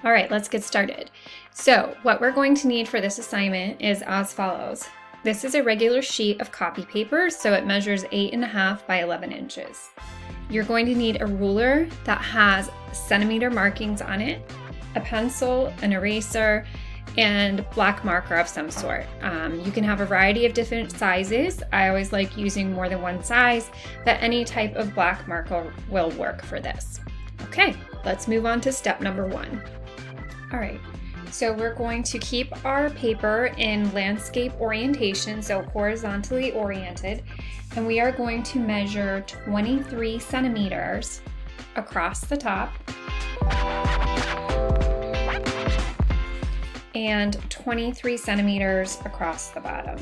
All right, let's get started. So what we're going to need for this assignment is as follows. This is a regular sheet of copy paper, so it measures 8.5 by 11 inches. You're going to need a ruler that has centimeter markings on it, a pencil, an eraser, and black marker of some sort. You can have a variety of different sizes. I always like using more than one size, but any type of black marker will work for this. Okay, let's move on to step number 1. All right, so we're going to keep our paper in landscape orientation, so horizontally oriented, and we are going to measure 23 centimeters across the top and 23 centimeters across the bottom.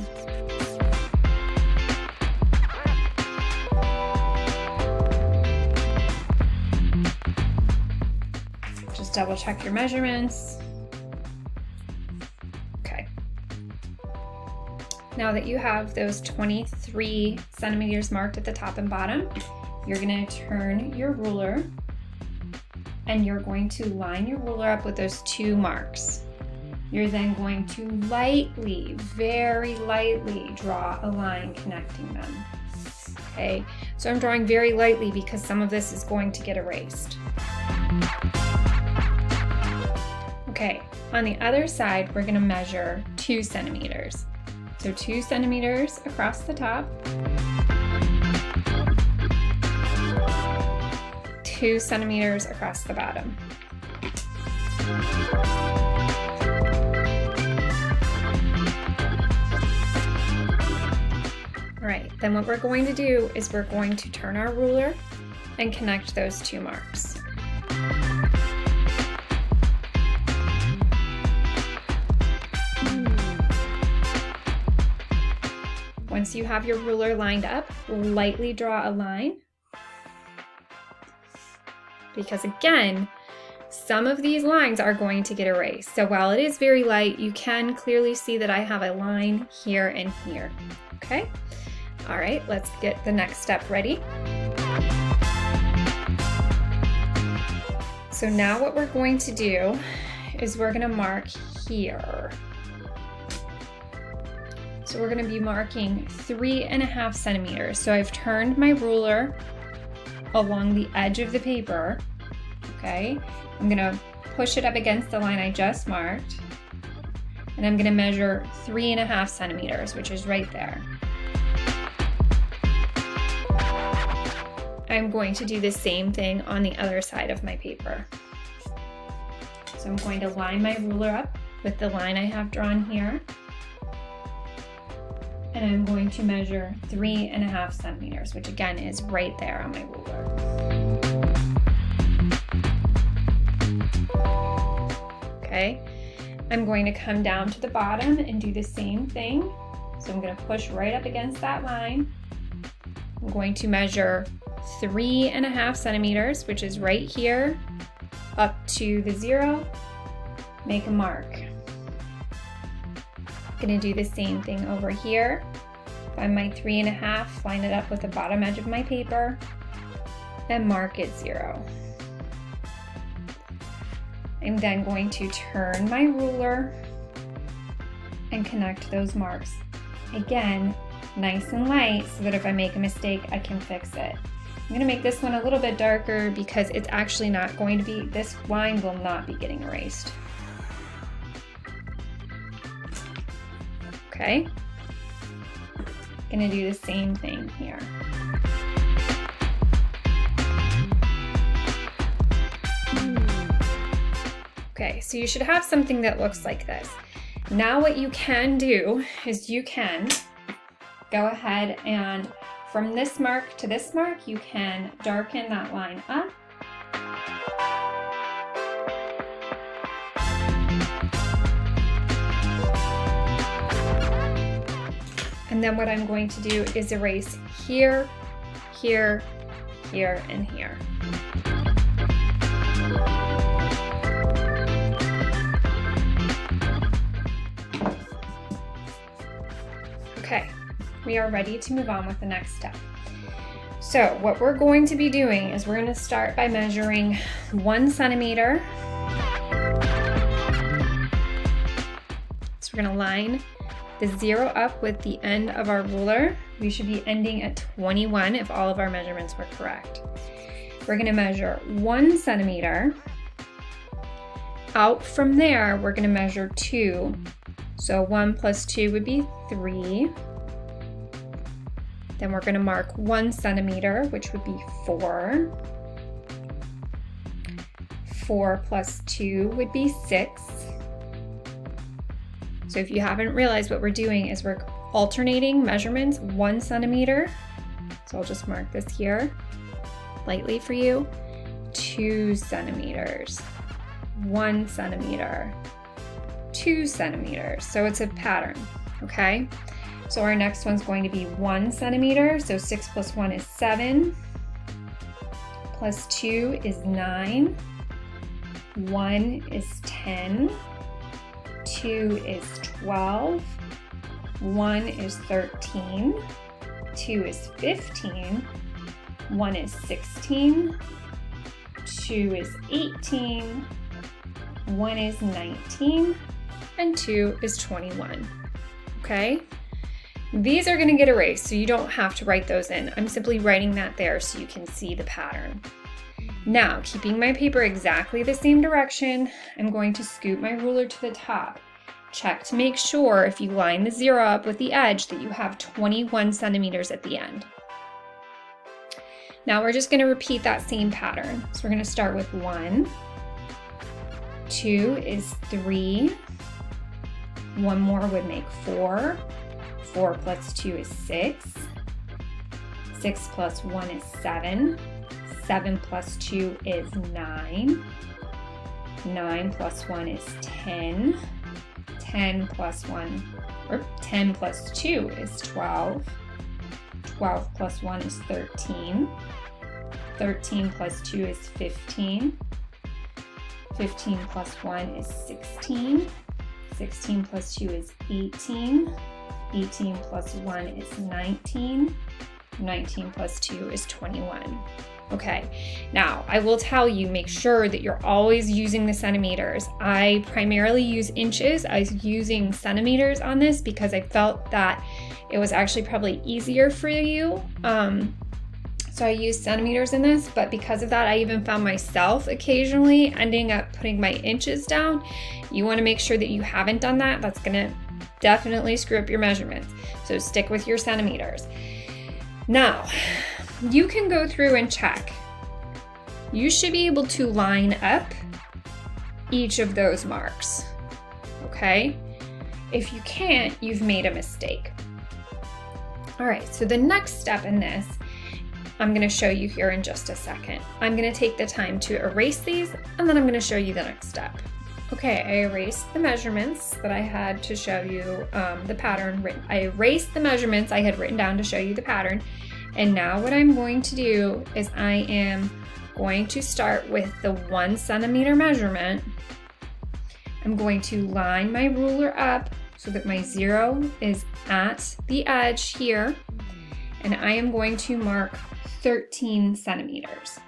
Just double check your measurements. Okay. Now that you have those 23 centimeters marked at the top and bottom, you're going to turn your ruler and you're going to line your ruler up with those 2 marks. You're then going to lightly, very lightly draw a line connecting them. Okay, so I'm drawing very lightly because some of this is going to get erased. Okay, on the other side, we're going to measure 2 centimeters. So 2 centimeters across the top, 2 centimeters across the bottom. All right, then what we're going to do is we're going to turn our ruler and connect those 2 marks. Once you have your ruler lined up, lightly draw a line. Because again, some of these lines are going to get erased. So while it is very light, you can clearly see that I have a line here and here. Okay? All right, let's get the next step ready. So now what we're going to do is we're going to mark here. So we're going to be marking 3.5 centimeters. So I've turned my ruler along the edge of the paper. Okay, I'm going to push it up against the line I just marked, and I'm going to measure 3.5 centimeters, which is right there. I'm going to do the same thing on the other side of my paper. So I'm going to line my ruler up with the line I have drawn here. And I'm going to measure 3.5 centimeters, which again is right there on my ruler. Okay, I'm going to come down to the bottom and do the same thing. So I'm going to push right up against that line. I'm going to measure 3.5 centimeters, which is right here, up to the 0, make a mark. Going to do the same thing over here. Find my 3.5, line it up with the bottom edge of my paper, and mark it 0. I'm then going to turn my ruler and connect those marks. Again, nice and light so that if I make a mistake, I can fix it. I'm going to make this one a little bit darker because it's actually not going to be, this line will not be getting erased. Okay, gonna do the same thing here. Okay, so you should have something that looks like this. Now what you can do is you can go ahead and from this mark to this mark, you can darken that line up. And then what I'm going to do is erase here, here, here, and here. Okay, we are ready to move on with the next step. So what we're going to be doing is we're going to start by measuring 1 centimeter So we're gonna line the 0 up with the end of our ruler. We should be ending at 21 if all of our measurements were correct. We're gonna measure 1 centimeter. Out from there, we're gonna measure 2. So 1 plus 2 would be 3. Then we're gonna mark 1 centimeter, which would be 4. 4 plus 2 would be 6. So if you haven't realized, what we're doing is we're alternating measurements 1 centimeter. So I'll just mark this here lightly for you. 2 centimeters, 1 centimeter, 2 centimeters. So it's a pattern, okay? So our next one's going to be 1 centimeter. So 6 plus 1 is 7, plus 2 is 9, 1 is 10, 2 is 12, 1 is 13, 2 is 15, 1 is 16, 2 is 18, 1 is 19, and 2 is 21, okay? These are gonna get erased, so you don't have to write those in. I'm simply writing that there so you can see the pattern. Now, keeping my paper exactly the same direction, I'm going to scoot my ruler to the top. Check to make sure if you line the 0 up with the edge that you have 21 centimeters at the end. Now we're just gonna repeat that same pattern. So we're gonna start with 1, 2 is 3, 1 more would make 4, 4 plus 2 is 6, 6 plus 1 is 7, 7 plus 2 is 9, 9 plus 1 is 10, 10 plus 2 is 12, 12 plus 1 is 13, 13 plus 2 is 15, 15 plus 1 is 16, 16 plus 2 is 18, 18 plus 1 is 19, 19 plus 2 is 21. Okay, now I will tell you, make sure that you're always using the centimeters. I primarily use inches. I was using centimeters on this because I felt that it was actually probably easier for you. So I used centimeters in this, but because of that, I even found myself occasionally ending up putting my inches down. You wanna make sure that you haven't done that. That's gonna definitely screw up your measurements. So stick with your centimeters. Now, you can go through and check. You should be able to line up each of those marks, okay? If you can't, you've made a mistake. All right, so the next step in this, I'm gonna show you here in just a second. I'm gonna take the time to erase these, and then I'm gonna show you the next step. Okay, I erased the measurements that I had to show you the pattern. I erased the measurements I had written down to show you the pattern. And now what I'm going to do is I am going to start with the 1 centimeter measurement. I'm going to line my ruler up so that my 0 is at the edge here. And I am going to mark 13 centimeters.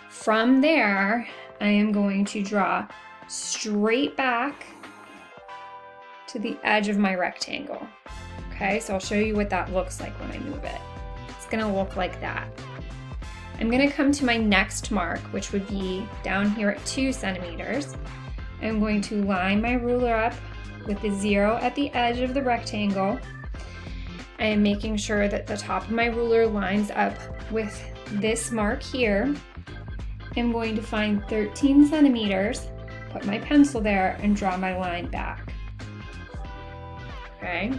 From there, I am going to draw straight back to the edge of my rectangle. Okay, so I'll show you what that looks like when I move it. It's gonna look like that. I'm gonna come to my next mark, which would be down here at 2 centimeters. I'm going to line my ruler up with the 0 at the edge of the rectangle. I am making sure that the top of my ruler lines up with this mark here. I'm going to find 13 centimeters, put my pencil there, and draw my line back. Okay.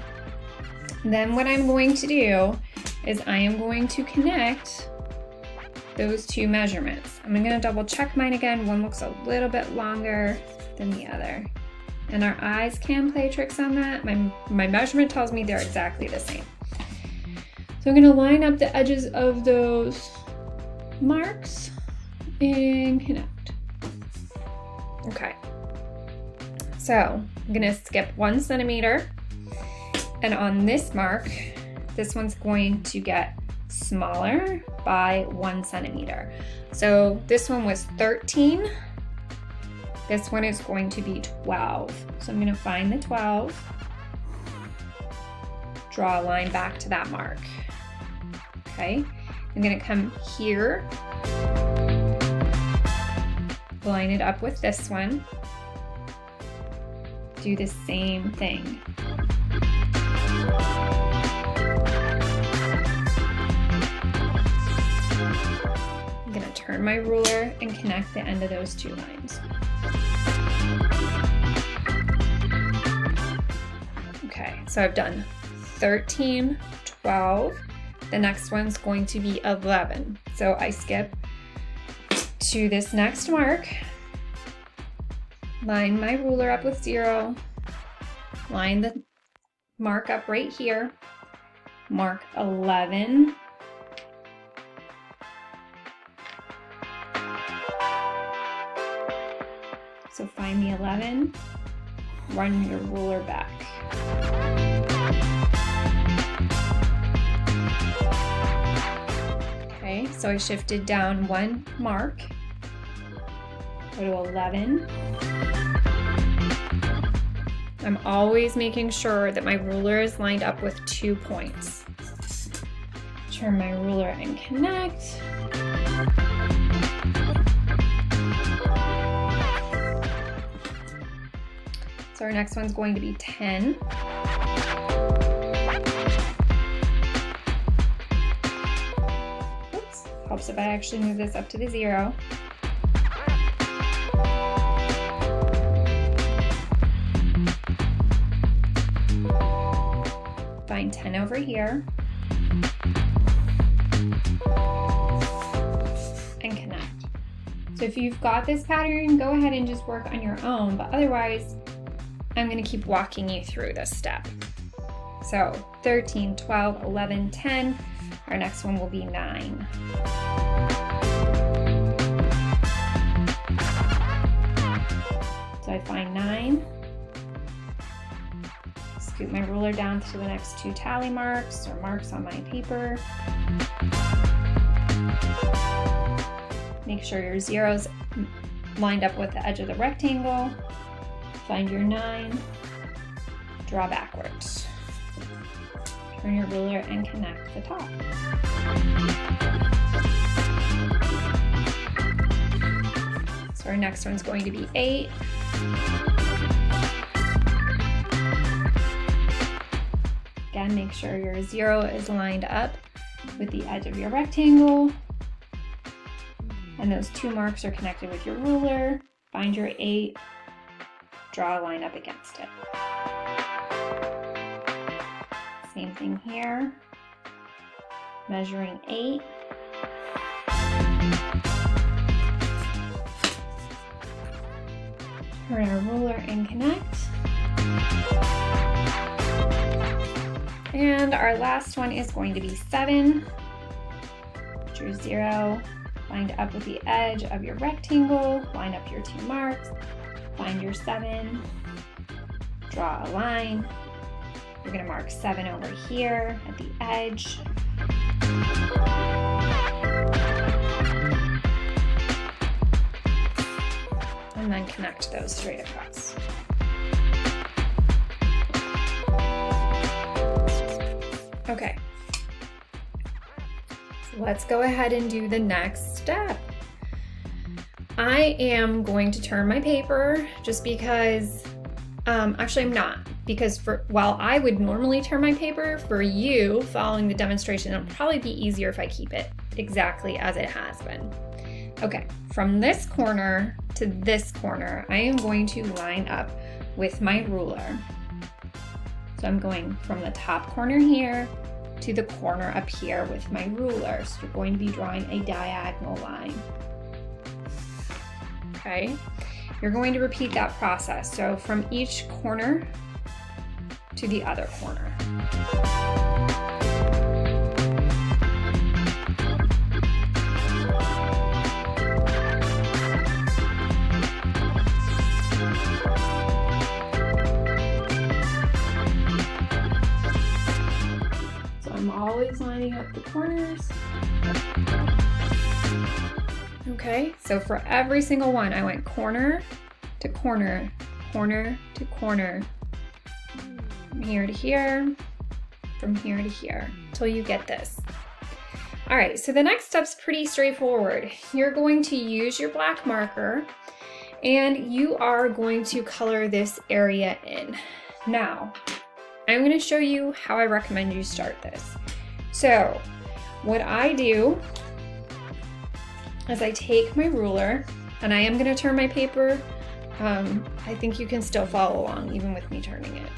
Then what I'm going to do is I am going to connect those two measurements. I'm going to double check mine again. One looks a little bit longer than the other. And our eyes can play tricks on that. My measurement tells me they're exactly the same. So I'm going to line up the edges of those marks and connect. Okay. So I'm going to skip 1 centimeter. And on this mark, this one's going to get smaller by 1 centimeter. So this one was 13. This one is going to be 12. So I'm going to find the 12, draw a line back to that mark. Okay, I'm going to come here, line it up with this one, do the same thing. I'm going to turn my ruler and connect the end of those two lines. Okay, so I've done 13, 12. The next one's going to be 11. So I skip to this next mark, line my ruler up with 0, line the mark up right here, mark 11, so find the 11, run your ruler back. Okay, so I shifted down one mark, go to 11. I'm always making sure that my ruler is lined up with 2 points. Turn my ruler and connect. So our next one's going to be 10. Oops, helps if I actually move this up to the 0. Find 10 over here and connect. So if you've got this pattern, go ahead and just work on your own, but otherwise I'm going to keep walking you through this step. So 13, 12, 11, 10. Our next one will be 9. So I find 9. Scoot my ruler down to the next 2 tally marks or marks on my paper. Make sure your 0's lined up with the edge of the rectangle. Find your 9, draw backwards. Turn your ruler and connect the top. So our next one's going to be 8. Again, make sure your 0 is lined up with the edge of your rectangle. And those 2 marks are connected with your ruler. Find your 8, draw a line up against it. Same thing here. Measuring 8. Turn our ruler and connect. And our last one is going to be 7. Put your 0, line up with the edge of your rectangle, line up your 2 marks, find your 7, draw a line. You're going to mark 7 over here at the edge. And then connect those straight across. Okay, so let's go ahead and do the next step. I am going to turn my paper just because, actually I'm not, because while I would normally turn my paper, for you following the demonstration, it'll probably be easier if I keep it exactly as it has been. Okay, from this corner to this corner, I am going to line up with my ruler. So I'm going from the top corner here to the corner up here with my ruler. So you're going to be drawing a diagonal line. Okay, you're going to repeat that process. So from each corner to the other corner. So I'm always lining up the corners. Okay, so for every single one, I went corner to corner, corner to corner, from here to here, from here to here, until you get this. All right, so the next step's pretty straightforward. You're going to use your black marker and you are going to color this area in. Now, I'm going to show you how I recommend you start this. So what I do is I take my ruler, and I am going to turn my paper. I think you can still follow along even with me turning it.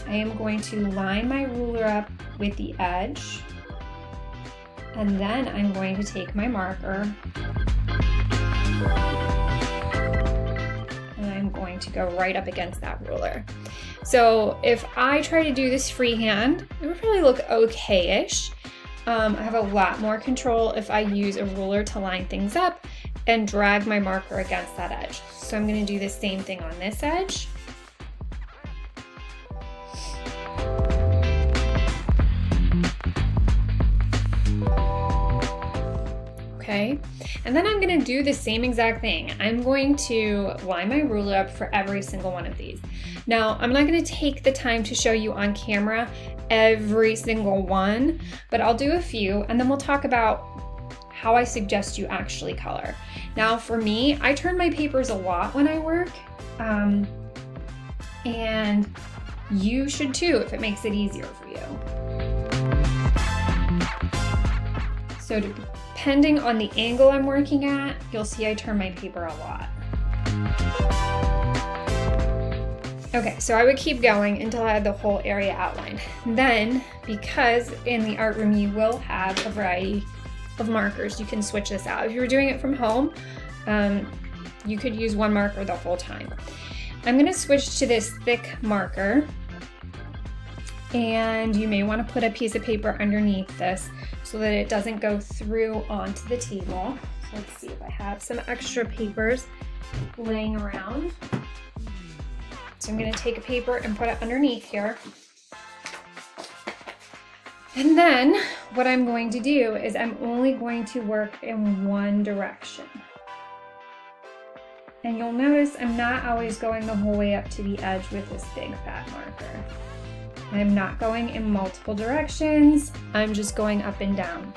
I am going to line my ruler up with the edge, and then I'm going to take my marker and I'm going to go right up against that ruler. So if I try to do this freehand, it would probably look okay-ish. I have a lot more control if I use a ruler to line things up and drag my marker against that edge. So I'm going to do the same thing on this edge. Okay, and then I'm going to do the same exact thing. I'm going to line my ruler up for every single one of these. Now, I'm not going to take the time to show you on camera every single one, but I'll do a few, and then we'll talk about how I suggest you actually color. Now, for me, I turn my papers a lot when I work, and you should too if it makes it easier for you. So depending on the angle I'm working at, you'll see I turn my paper a lot. Okay, so I would keep going until I had the whole area outlined. Then, because in the art room you will have a variety of markers, you can switch this out. If you were doing it from home, you could use one marker the whole time. I'm gonna switch to this thick marker, and you may wanna put a piece of paper underneath this so that it doesn't go through onto the table. So let's see if I have some extra papers laying around. So I'm going to take a paper and put it underneath here. And then what I'm going to do is I'm only going to work in one direction. And you'll notice I'm not always going the whole way up to the edge with this big fat marker. I'm not going in multiple directions. I'm just going up and down.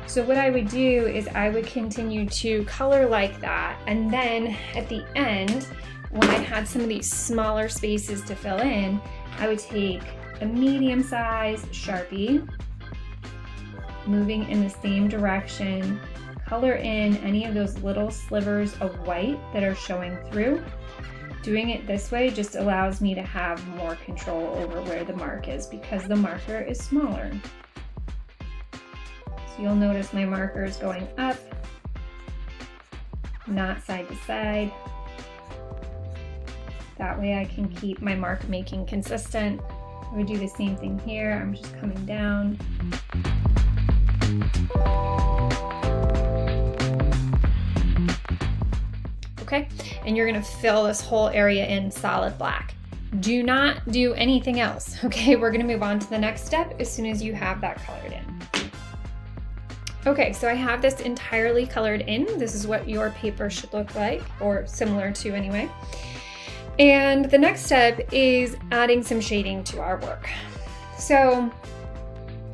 So what I would do is I would continue to color like that. And then at the end, when I had some of these smaller spaces to fill in, I would take a medium-sized Sharpie, moving in the same direction, color in any of those little slivers of white that are showing through. Doing it this way just allows me to have more control over where the mark is because the marker is smaller. So you'll notice my marker is going up, not side to side. That way I can keep my mark making consistent. I would do the same thing here. I'm just coming down. Okay, and you're gonna fill this whole area in solid black. Do not do anything else, okay? We're gonna move on to the next step as soon as you have that colored in. Okay, so I have this entirely colored in. This is what your paper should look like, or similar to anyway. And the next step is adding some shading to our work. So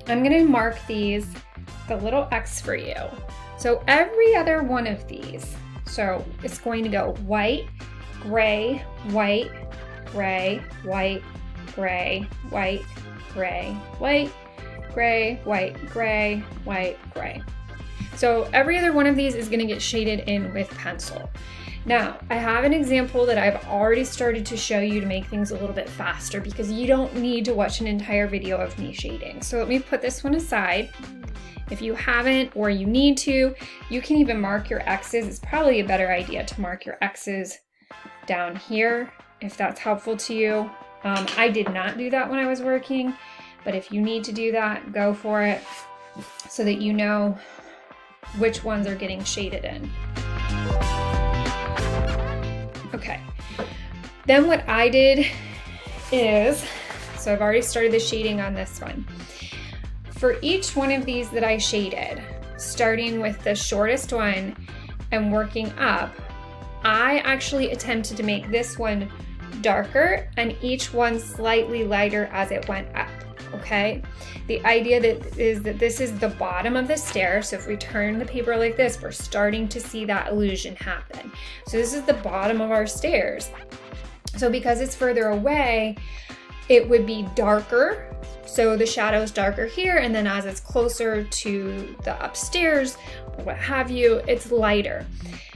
I'm gonna mark these, the little X for you. So every other one of these, so it's going to go white, gray, white, gray, white, gray, white, gray, white, gray, white, gray, white, gray. So every other one of these is gonna get shaded in with pencil. Now, I have an example that I've already started to show you to make things a little bit faster because you don't need to watch an entire video of me shading. So let me put this one aside. If you haven't or you need to, you can even mark your X's. It's probably a better idea to mark your X's down here if that's helpful to you. I did not do that when I was working, but if you need to do that, go for it so that you know which ones are getting shaded in. Okay, then what I did is, so I've already started the shading on this one. For each one of these that I shaded, starting with the shortest one and working up, I actually attempted to make this one darker and each one slightly lighter as it went up, okay? The idea that this is the bottom of the stair, so if we turn the paper like this, we're starting to see that illusion happen. So this is the bottom of our stairs. So because it's further away, it would be darker. So the shadow is darker here, and then as it's closer to the upstairs, or what have you, it's lighter.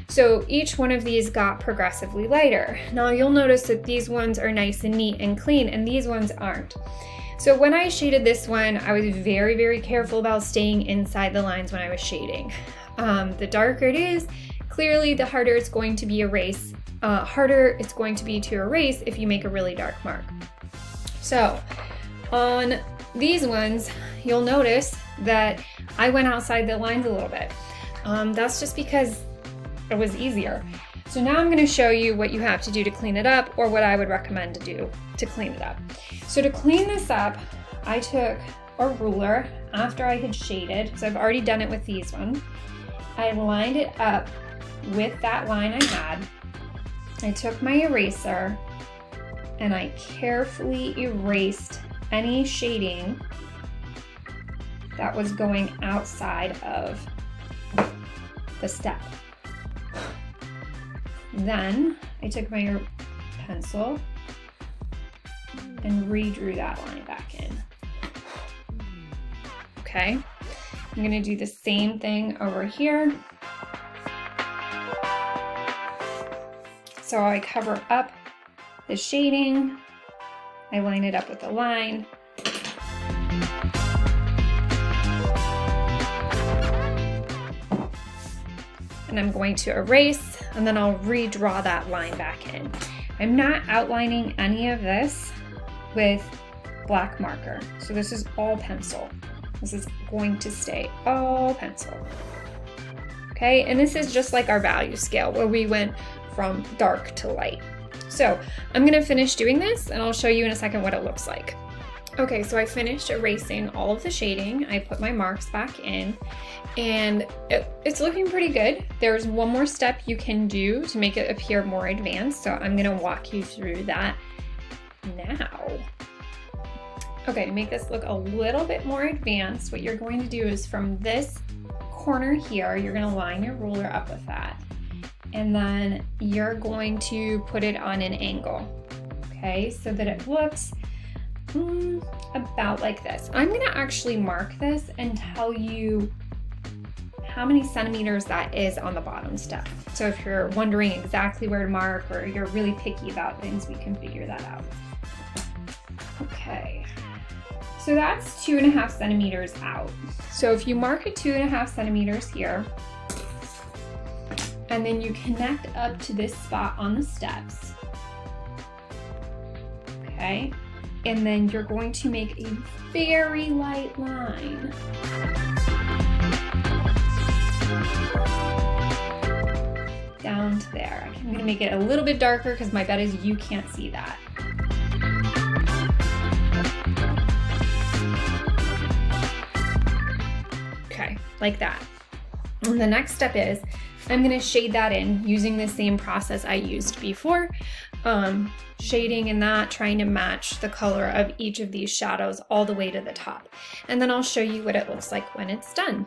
So each one of these got progressively lighter. Now you'll notice that these ones are nice and neat and clean, and these ones aren't. So when I shaded this one, I was very, very careful about staying inside the lines when I was shading. The darker it is, clearly the harder it's going to be to erase if you make a really dark mark. So on these ones, you'll notice that I went outside the lines a little bit. That's just because it was easier. So now I'm going to show you what you have to do to clean it up, or what I would recommend to do to clean it up. So to clean this up, I took a ruler after I had shaded, so I've already done it with these ones. I lined it up with that line I had. I took my eraser and I carefully erased any shading that was going outside of the step. Then I took my pencil and redrew that line back in. Okay, I'm gonna do the same thing over here. So I cover up the shading, I line it up with the line. And I'm going to erase, and then I'll redraw that line back in. I'm not outlining any of this with black marker. So this is all pencil. This is going to stay all pencil. Okay, and this is just like our value scale where we went from dark to light. So I'm gonna finish doing this and I'll show you in a second what it looks like. Okay, so I finished erasing all of the shading. I put my marks back in and it's looking pretty good. There's one more step you can do to make it appear more advanced. So I'm gonna walk you through that now. Okay, to make this look a little bit more advanced, what you're going to do is from this corner here, you're gonna line your ruler up with that. And then you're going to put it on an angle, okay? So that it looks about like this. I'm gonna actually mark this and tell you how many centimeters that is on the bottom step. So if you're wondering exactly where to mark or you're really picky about things, we can figure that out. Okay, so that's 2.5 centimeters out. So if you mark it 2.5 centimeters here, and then you connect up to this spot on the steps, okay? And then you're going to make a very light line. Down to there. I'm gonna make it a little bit darker because my bet is you can't see that. Okay, like that. And the next step is I'm gonna shade that in using the same process I used before. Shading in that, trying to match the color of each of these shadows all the way to the top. And then I'll show you what it looks like when it's done.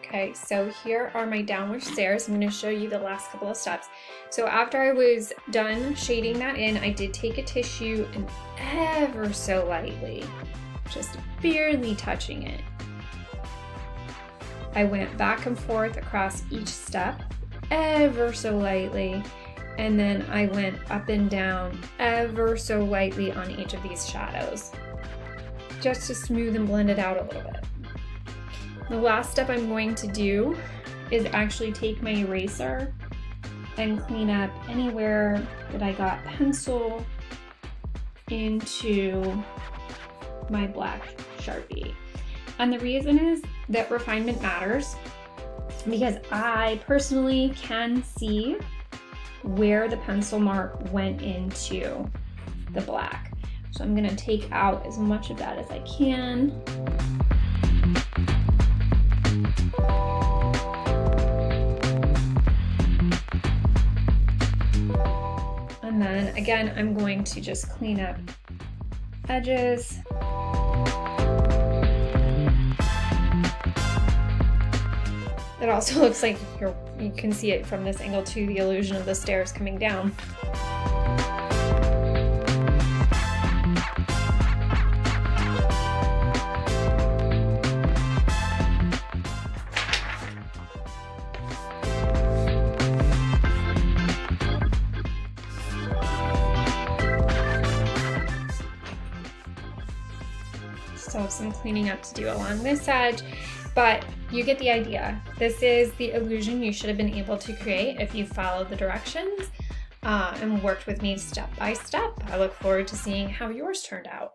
Okay, so here are my downward stairs. I'm gonna show you the last couple of steps. So after I was done shading that in, I did take a tissue and ever so lightly, just barely touching it, I went back and forth across each step ever so lightly. And then I went up and down ever so lightly on each of these shadows, just to smooth and blend it out a little bit. The last step I'm going to do is actually take my eraser and clean up anywhere that I got pencil into my black Sharpie. And the reason is that refinement matters because I personally can see where the pencil mark went into the black. So I'm gonna take out as much of that as I can. And then again, I'm going to just clean up edges. It also looks like you can see it from this angle too, the illusion of the stairs coming down. Still have some cleaning up to do along this edge, but you get the idea. This is the illusion you should have been able to create if you followed the directions and worked with me step by step. I look forward to seeing how yours turned out.